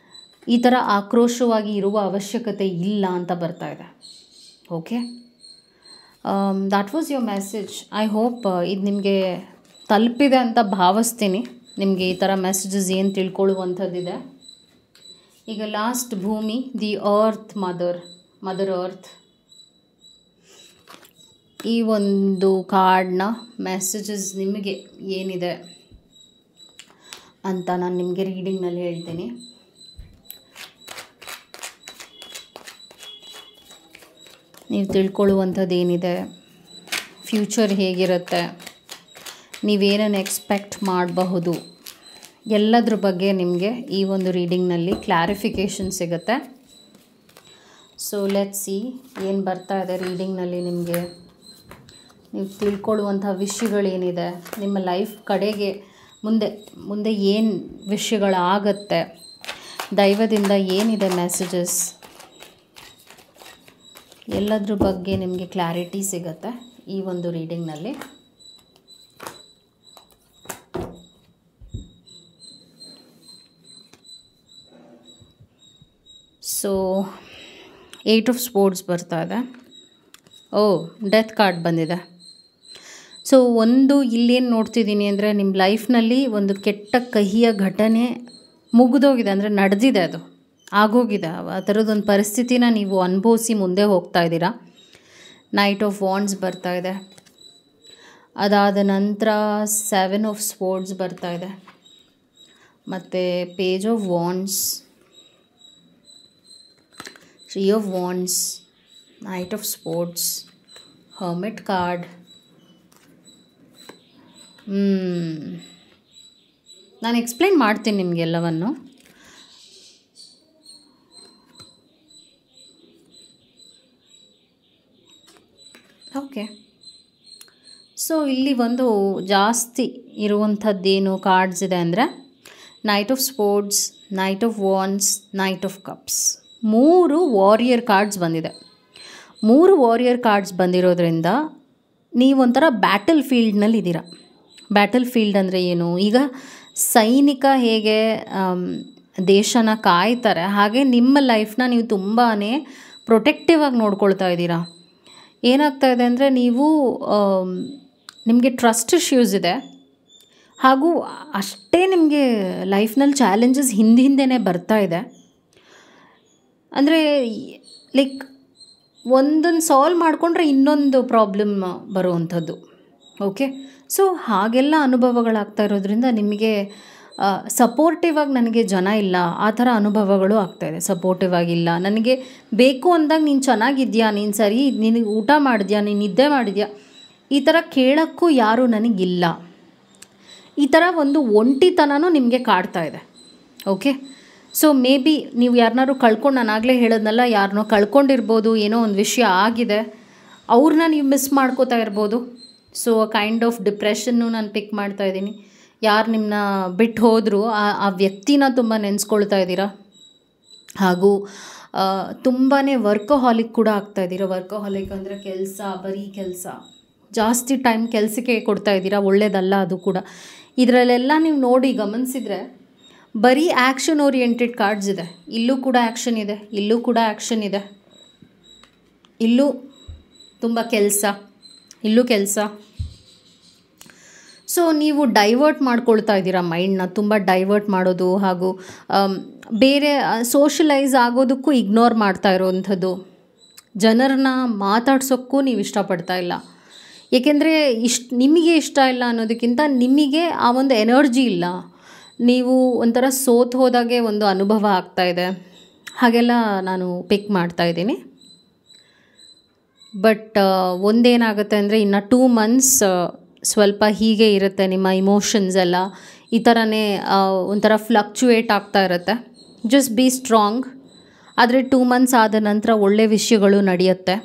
ಈ ಥರ ಆಕ್ರೋಶವಾಗಿ ಇರುವ ಅವಶ್ಯಕತೆ ಇಲ್ಲ ಅಂತ ಬರ್ತಾ ಇದೆ. Okay, that was your message. I hope ಇದು ನಿಮಗೆ ತಲುಪಿದೆ ಅಂತ ಭಾವಿಸ್ತೀನಿ. ನಿಮಗೆ ಈ ಥರ ಮೆಸೇಜಸ್ ಏನು ತಿಳ್ಕೊಳ್ಳುವಂಥದ್ದಿದೆ. ಈಗ ಲಾಸ್ಟ್ ಭೂಮಿ, ದಿ ಅರ್ತ್, ಮದರ್ ಅರ್ತ್. ಈ ಒಂದು ಕಾರ್ಡ್ನ ಮೆಸೇಜಸ್ ನಿಮಗೆ ಏನಿದೆ ಅಂತ ನಾನು ನಿಮಗೆ ರೀಡಿಂಗ್ನಲ್ಲಿ ಹೇಳ್ತೀನಿ. ನೀವು ತಿಳ್ಕೊಳ್ಳುವಂಥದ್ದು ಏನಿದೆ, ಫ್ಯೂಚರ್ ಹೇಗಿರುತ್ತೆ, ನೀವೇನನ್ನು ಎಕ್ಸ್ಪೆಕ್ಟ್ ಮಾಡಬಹುದು, ಎಲ್ಲದ್ರ ಬಗ್ಗೆ ನಿಮಗೆ ಈ ಒಂದು ರೀಡಿಂಗ್ನಲ್ಲಿ ಕ್ಲಾರಿಫಿಕೇಷನ್ ಸಿಗುತ್ತೆ. ಸೊ ಲೆಟ್ಸ್ ಸಿ ಏನು ಬರ್ತಾ ಇದೆ ರೀಡಿಂಗ್ನಲ್ಲಿ. ನಿಮಗೆ ನೀವು ತಿಳ್ಕೊಳ್ಳುವಂಥ ವಿಷಯಗಳೇನಿದೆ, ನಿಮ್ಮ ಲೈಫ್ ಕಡೆಗೆ ಮುಂದೆ ಏನು ವಿಷಯಗಳಾಗತ್ತೆ, ದೈವದಿಂದ ಏನಿದೆ ಮೆಸೇಜಸ್, ಎಲ್ಲದ್ರ ಬಗ್ಗೆ ನಿಮಗೆ ಕ್ಲಾರಿಟಿ ಸಿಗುತ್ತೆ ಈ ಒಂದು ರೀಡಿಂಗ್ನಲ್ಲಿ. ಸೊ 8 ಆಫ್ ಸ್ಪೋರ್ಟ್ಸ್ ಬರ್ತಾ ಇದೆ. ಡೆತ್ ಕಾರ್ಡ್ ಬಂದಿದೆ. ಸೊ ಒಂದು ಇಲ್ಲೇನು ನೋಡ್ತಿದ್ದೀನಿ ಅಂದರೆ, ನಿಮ್ಮ ಲೈಫ್ನಲ್ಲಿ ಒಂದು ಕೆಟ್ಟ ಕಹಿಯ ಘಟನೆ ಮುಗಿದೋಗಿದೆ, ಅಂದರೆ ನಡೆದಿದೆ, ಅದು ಆಗೋಗಿದೆ. ಆ ಥರದ್ದೊಂದು ಪರಿಸ್ಥಿತಿನ ನೀವು ಅನುಭವಿಸಿ ಮುಂದೆ ಹೋಗ್ತಾ ಇದ್ದೀರಾ. ನೈಟ್ ಆಫ್ ವಾಂಡ್ಸ್ ಬರ್ತಾ ಇದೆ. ಅದಾದ ನಂತರ 7 ಆಫ್ ಸ್ಪೋರ್ಟ್ಸ್ ಬರ್ತಾ ಇದೆ, ಮತ್ತು page of wands, 3 of wands, night of sports, hermit card. ನಾನು ಎಕ್ಸ್ಪ್ಲೈನ್ ಮಾಡ್ತೀನಿ ನಿಮಗೆಲ್ಲವನ್ನು. ಓಕೆ, ಸೊ ಇಲ್ಲಿ ಒಂದು ಜಾಸ್ತಿ ಇರುವಂಥದ್ದೇನು ಕಾರ್ಡ್ಸ್ ಇದೆ ಅಂದರೆ, knight of swords, knight of wands, knight of cups. 3 warrior cards ಬಂದಿದೆ. 3 ವಾರಿಯರ್ ಕಾರ್ಡ್ಸ್ ಬಂದಿರೋದ್ರಿಂದ ನೀವೊಂಥರ ಬ್ಯಾಟಲ್ ಫೀಲ್ಡ್ನಲ್ಲಿದ್ದೀರಾ. ಬ್ಯಾಟಲ್ ಫೀಲ್ಡ್ ಅಂದರೆ ಏನು? ಈಗ ಸೈನಿಕ ಹೇಗೆ ದೇಶನ ಕಾಯ್ತಾರೆ, ಹಾಗೆ ನಿಮ್ಮ ಲೈಫ್ನ ನೀವು ತುಂಬಾ ಪ್ರೊಟೆಕ್ಟಿವ್ ಆಗಿ ನೋಡ್ಕೊಳ್ತಾ ಇದ್ದೀರಾ. ಏನಾಗ್ತಾ ಇದೆ ಅಂದರೆ ನೀವು ನಿಮಗೆ ಟ್ರಸ್ಟ್ ಇಶ್ಯೂಸ್ ಇದೆ, ಹಾಗೂ ಅಷ್ಟೇ ನಿಮಗೆ ಲೈಫ್ನಲ್ಲಿ ಚಾಲೆಂಜಸ್ ಹಿಂದೆ ಬರ್ತಾ ಇದೆ. ಅಂದರೆ ಲೈಕ್ ಒಂದನ್ನು ಸಾಲ್ವ್ ಮಾಡಿಕೊಂಡ್ರೆ ಇನ್ನೊಂದು ಪ್ರಾಬ್ಲಮ್ ಬರುವಂಥದ್ದು. ಓಕೆ, ಸೊ ಹಾಗೆಲ್ಲ ಅನುಭವಗಳಾಗ್ತಾ ಇರೋದ್ರಿಂದ ನಿಮಗೆ ಸಪೋರ್ಟಿವ್ ಆಗಿ ನನಗೆ ಜನ ಇಲ್ಲ, ಆ ಥರ ಅನುಭವಗಳು ಆಗ್ತಾಯಿದೆ. ಸಪೋರ್ಟಿವ್ ಆಗಿಲ್ಲ, ನನಗೆ ಬೇಕು ಅಂದಾಗ ನೀನು ಚೆನ್ನಾಗಿದ್ಯಾ, ನೀನು ಸರಿ, ನಿನಗೆ ಊಟ ಮಾಡಿದ್ಯಾ, ನೀನು ನಿದ್ದೆ ಮಾಡಿದ್ಯಾ, ಈ ಥರ ಕೇಳೋಕ್ಕೂ ಯಾರೂ ನನಗಿಲ್ಲ. ಈ ಥರ ಒಂದು ಒಂಟಿತನನೂ ನಿಮಗೆ ಕಾಡ್ತಾ ಇದೆ. ಓಕೆ, ಸೊ ಮೇ ಬಿ ನೀವು ಯಾರನ್ನಾರು ಕಳ್ಕೊಂಡು, ನಾನು ಆಗಲೇ ಹೇಳೋದ್ನಲ್ಲ, ಯಾರನ್ನೋ ಕಳ್ಕೊಂಡಿರ್ಬೋದು, ಏನೋ ಒಂದು ವಿಷಯ ಆಗಿದೆ, ಅವ್ರನ್ನ ನೀವು ಮಿಸ್ ಮಾಡ್ಕೋತಾ ಇರ್ಬೋದು. ಸೊ ಕೈಂಡ್ ಆಫ್ ಡಿಪ್ರೆಷನ್ನು ನಾನು ಪಿಕ್ ಮಾಡ್ತಾ ಇದ್ದೀನಿ. ಯಾರು ನಿಮ್ಮನ್ನ ಬಿಟ್ಟು ಹೋದರೂ ಆ ವ್ಯಕ್ತಿನ ತುಂಬ ನೆನೆಸ್ಕೊಳ್ತಾ ಇದ್ದೀರಾ. ಹಾಗೂ ತುಂಬಾ ವರ್ಕೋಹಾಲಿಕ್ ಕೂಡ ಆಗ್ತಾಯಿದ್ದೀರಾ. ವರ್ಕೋಹಾಲಿಕ್ ಅಂದರೆ ಕೆಲಸ, ಬರೀ ಕೆಲಸ, ಜಾಸ್ತಿ ಟೈಮ್ ಕೆಲಸಕ್ಕೆ ಕೊಡ್ತಾ ಇದ್ದೀರಾ. ಒಳ್ಳೆಯದಲ್ಲ ಅದು ಕೂಡ. ಇದರಲ್ಲೆಲ್ಲ ನೀವು ನೋಡಿ ಗಮನಿಸಿದರೆ ಬರೀ ಆ್ಯಕ್ಷನ್ ಓರಿಯೆಂಟೆಡ್ ಕಾರ್ಡ್ಸ್ ಇದೆ. ಇಲ್ಲೂ ಕೂಡ ಆ್ಯಕ್ಷನ್ ಇದೆ, ಇಲ್ಲೂ ಕೂಡ ಆ್ಯಕ್ಷನ್ ಇದೆ, ಇಲ್ಲೂ ತುಂಬ ಕೆಲಸ, ಇಲ್ಲೂ ಕೆಲಸ. ಸೊ ನೀವು ಡೈವರ್ಟ್ ಮಾಡ್ಕೊಳ್ತಾ ಇದ್ದೀರಾ ಮೈಂಡ್ನ, ತುಂಬ ಡೈವರ್ಟ್ ಮಾಡೋದು, ಹಾಗೂ ಬೇರೆ ಸೋಷಲೈಸ್ ಆಗೋದಕ್ಕೂ ಇಗ್ನೋರ್ ಮಾಡ್ತಾ ಇರೋವಂಥದ್ದು. ಜನರನ್ನ ಮಾತಾಡ್ಸೋಕ್ಕೂ ನೀವು ಇಷ್ಟಪಡ್ತಾ ಇಲ್ಲ. ಏಕೆಂದರೆ ನಿಮಗೆ ಇಷ್ಟ ಇಲ್ಲ ಅನ್ನೋದಕ್ಕಿಂತ ನಿಮಗೆ ಆ ಒಂದು ಎನರ್ಜಿ ಇಲ್ಲ. ನೀವು ಒಂಥರ ಸೋತು ಹೋದಾಗೆ ಒಂದು ಅನುಭವ ಆಗ್ತಾಯಿದೆ. ಹಾಗೆಲ್ಲ ನಾನು ಪಿಕ್ ಮಾಡ್ತಾಯಿದ್ದೀನಿ. ಬಟ್ ಒಂದೇನಾಗುತ್ತೆ ಅಂದರೆ ಇನ್ನು 2 months ಸ್ವಲ್ಪ ಹೀಗೆ ಇರುತ್ತೆ. ನಿಮ್ಮ ಇಮೋಷನ್ಸ್ ಎಲ್ಲ ಈ ಥರನೇ ಒಂಥರ ಫ್ಲಕ್ಚುಯೇಟ್ ಆಗ್ತಾ ಇರುತ್ತೆ. Just be strong. ಆದರೆ 2 months ಆದ ನಂತರ ಒಳ್ಳೆ ವಿಷಯಗಳು ನಡೆಯುತ್ತೆ.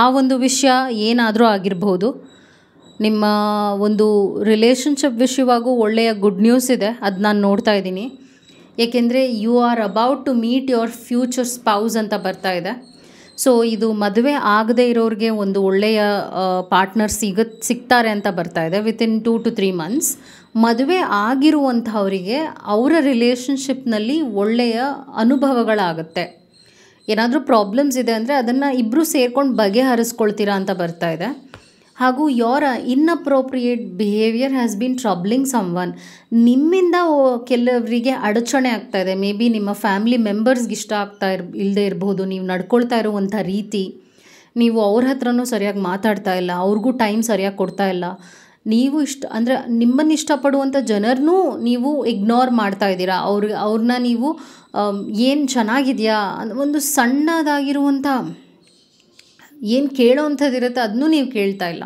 ಆ ಒಂದು ವಿಷಯ ಏನಾದರೂ ಆಗಿರ್ಬೋದು. ನಿಮ್ಮ ಒಂದು ರಿಲೇಷನ್ಶಿಪ್ ವಿಷಯವಾಗೂ ಒಳ್ಳೆಯ ಗುಡ್ ನ್ಯೂಸ್ ಇದೆ, ಅದು ನಾನು ನೋಡ್ತಾ ಇದ್ದೀನಿ. ಏಕೆಂದರೆ you are about to meet your future spouse ಅಂತ ಬರ್ತಾ ಇದೆ. ಸೊ ಇದು ಮದುವೆ ಆಗದೇ ಇರೋರಿಗೆ ಒಂದು ಒಳ್ಳೆಯ ಪಾರ್ಟ್ನರ್ ಸಿಗ್ತಾರೆ ಅಂತ ಬರ್ತಾ ಇದೆ. ವಿತಿನ್ 2 to 3 months ಮದುವೆ ಆಗಿರುವಂಥವರಿಗೆ ಅವರ ರಿಲೇಷನ್ಶಿಪ್ನಲ್ಲಿ ಒಳ್ಳೆಯ ಅನುಭವಗಳಾಗುತ್ತೆ. ಏನಾದರೂ ಪ್ರಾಬ್ಲಮ್ಸ್ ಇದೆ ಅಂದರೆ ಅದನ್ನು ಇಬ್ಬರು ಸೇರ್ಕೊಂಡು ಬಗೆಹರಿಸ್ಕೊಳ್ತೀರಾ ಅಂತ ಬರ್ತಾ ಇದೆ. ಹಾಗೂ your inappropriate behaviour has been troubling someone. ನಿಮ್ಮಿಂದ ಕೆಲವರಿಗೆ ಅಡಚಣೆ ಆಗ್ತಾಯಿದೆ. ಮೇ ಬಿ ನಿಮ್ಮ ಫ್ಯಾಮಿಲಿ ಮೆಂಬರ್ಸ್ಗೆ ಇಷ್ಟ ಇಲ್ಲದೆ ಇರಬಹುದು ನೀವು ನಡ್ಕೊಳ್ತಾ ಇರುವಂಥ ರೀತಿ. ನೀವು ಅವ್ರ ಹತ್ರನೂ ಸರಿಯಾಗಿ ಮಾತಾಡ್ತಾ ಇಲ್ಲ, ಅವ್ರಿಗೂ ಟೈಮ್ ಸರಿಯಾಗಿ ಕೊಡ್ತಾ ಇಲ್ಲ. ನೀವು ಅಂದರೆ ನಿಮ್ಮನ್ನು ಇಷ್ಟಪಡುವಂಥ ಜನರನ್ನೂ ನೀವು ಇಗ್ನೋರ್ ಮಾಡ್ತಾ ಇದ್ದೀರಾ. ಅವ್ರನ್ನ ನೀವು ಏನು ಚೆನ್ನಾಗಿದೆಯಾ, ಒಂದು ಸಣ್ಣದಾಗಿರುವಂಥ ಏನು ಕೇಳೋವಂಥದ್ದಿರುತ್ತೆ ಅದನ್ನೂ ನೀವು ಕೇಳ್ತಾ ಇಲ್ಲ.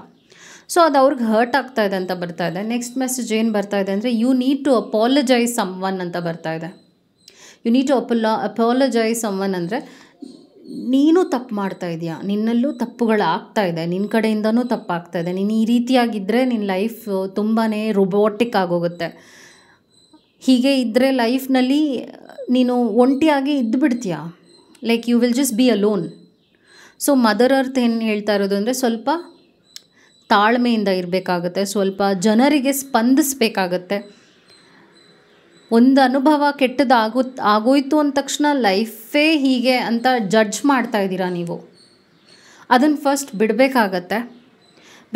ಸೊ ಅದು ಅವ್ರಿಗೆ ಹರ್ಟ್ ಆಗ್ತಾ ಇದೆ ಅಂತ ಬರ್ತಾ ಇದೆ. ನೆಕ್ಸ್ಟ್ ಮೆಸೇಜ್ ಏನು ಬರ್ತಾ ಇದೆ ಅಂದರೆ you need to apologize someone ಅಂತ ಬರ್ತಾ ಇದೆ. You need to apologize someone ಅಂದರೆ ನೀನು ತಪ್ಪು ಮಾಡ್ತಾ ಇದೆಯಾ, ನಿನ್ನಲ್ಲೂ ತಪ್ಪುಗಳಾಗ್ತಾ ಇದೆ, ನಿನ್ನ ಕಡೆಯಿಂದನೂ ತಪ್ಪಾಗ್ತಾ ಇದೆ. ನೀನು ಈ ರೀತಿಯಾಗಿದ್ದರೆ ನಿನ್ನ ಲೈಫ್ ತುಂಬಾ ರೋಬೋಟಿಕ್ ಆಗೋಗುತ್ತೆ. ಹೀಗೆ ಇದ್ದರೆ ಲೈಫ್ನಲ್ಲಿ ನೀನು ಒಂಟಿಯಾಗಿ ಇದ್ದುಬಿಡ್ತೀಯಾ. Like you will just be alone. So mother earth ಏನು ಹೇಳ್ತಾ ಇರೋದು ಅಂದರೆ ಸ್ವಲ್ಪ ತಾಳ್ಮೆಯಿಂದ ಇರಬೇಕಾಗುತ್ತೆ, ಸ್ವಲ್ಪ ಜನರಿಗೆ ಸ್ಪಂದಿಸಬೇಕಾಗತ್ತೆ. ಒಂದು ಅನುಭವ ಆಗೋಯ್ತು ಅಂದ ತಕ್ಷಣ ಲೈಫೇ ಹೀಗೆ ಅಂತ ಜಡ್ಜ್ ಮಾಡ್ತಾ ಇದ್ದೀರಾ ನೀವು. ಅದನ್ನು ಫಸ್ಟ್ ಬಿಡಬೇಕಾಗತ್ತೆ.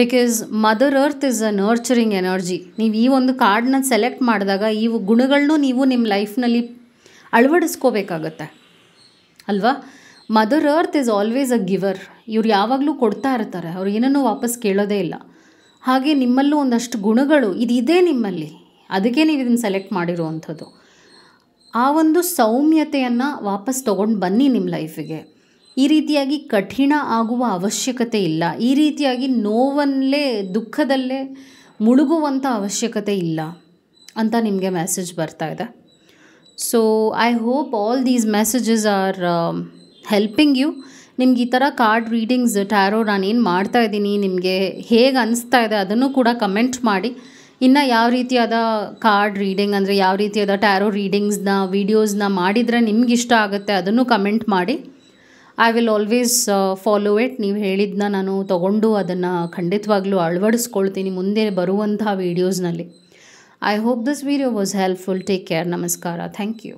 Because mother earth is a nurturing energy. ನೀವು ಈ ಒಂದು ಕಾರ್ಡನ್ನ ಸೆಲೆಕ್ಟ್ ಮಾಡಿದಾಗ ಈ ಗುಣಗಳನ್ನೂ ನೀವು ನಿಮ್ಮ ಲೈಫ್ನಲ್ಲಿ ಅಳವಡಿಸ್ಕೋಬೇಕಾಗತ್ತೆ ಅಲ್ವಾ. Mother earth is always a ಗಿವರ್. ಇವ್ರು ಯಾವಾಗಲೂ ಕೊಡ್ತಾ ಇರ್ತಾರೆ, ಅವ್ರು ಏನನ್ನೂ ವಾಪಸ್ ಕೇಳೋದೇ ಇಲ್ಲ. ಹಾಗೆ ನಿಮ್ಮಲ್ಲೂ ಒಂದಷ್ಟು ಗುಣಗಳು ಇದಿದೆ ನಿಮ್ಮಲ್ಲಿ, ಅದಕ್ಕೆ ನೀವು ಇದನ್ನು ಸೆಲೆಕ್ಟ್ ಮಾಡಿರುವಂಥದ್ದು. ಆ ಒಂದು ಸೌಮ್ಯತೆಯನ್ನು ವಾಪಸ್ ತೊಗೊಂಡು ಬನ್ನಿ ನಿಮ್ಮ ಲೈಫಿಗೆ. ಈ ರೀತಿಯಾಗಿ ಕಠಿಣ ಆಗುವ ಅವಶ್ಯಕತೆ ಇಲ್ಲ. ಈ ರೀತಿಯಾಗಿ ನೋವಲ್ಲೇ ದುಃಖದಲ್ಲೇ ಮುಳುಗುವಂಥ ಅವಶ್ಯಕತೆ ಇಲ್ಲ ಅಂತ ನಿಮಗೆ ಮೆಸೇಜ್ ಬರ್ತಾ ಇದೆ. So I hope all these messages are helping you. ನಿಮ್ಗೆ ಈ ಥರ ಕಾರ್ಡ್ ರೀಡಿಂಗ್ಸ್ ಟ್ಯಾರೋ ನಾನೇನು ಮಾಡ್ತಾಯಿದ್ದೀನಿ ನಿಮಗೆ ಹೇಗೆ ಅನಿಸ್ತಾ ಇದೆ ಅದನ್ನು ಕೂಡ ಕಮೆಂಟ್ ಮಾಡಿ. ಇನ್ನು ಯಾವ ರೀತಿಯಾದ ಕಾರ್ಡ್ ರೀಡಿಂಗ್ ಅಂದರೆ ಯಾವ ರೀತಿಯಾದ ಟ್ಯಾರೋ ರೀಡಿಂಗ್ಸ್ನ ವೀಡಿಯೋಸ್ನ ಮಾಡಿದರೆ ನಿಮ್ಗೆ ಇಷ್ಟ ಆಗುತ್ತೆ ಅದನ್ನು ಕಮೆಂಟ್ ಮಾಡಿ. I will always follow it. ನೀವು ಹೇಳಿದ್ದನ್ನ ನಾನು ತೊಗೊಂಡು ಅದನ್ನು ಖಂಡಿತವಾಗ್ಲೂ ಅಳವಡಿಸ್ಕೊಳ್ತೀನಿ ಮುಂದೆ ಬರುವಂತಹ ವೀಡಿಯೋಸ್ನಲ್ಲಿ. I hope this video was helpful. Take care. ನಮಸ್ಕಾರ. Thank you.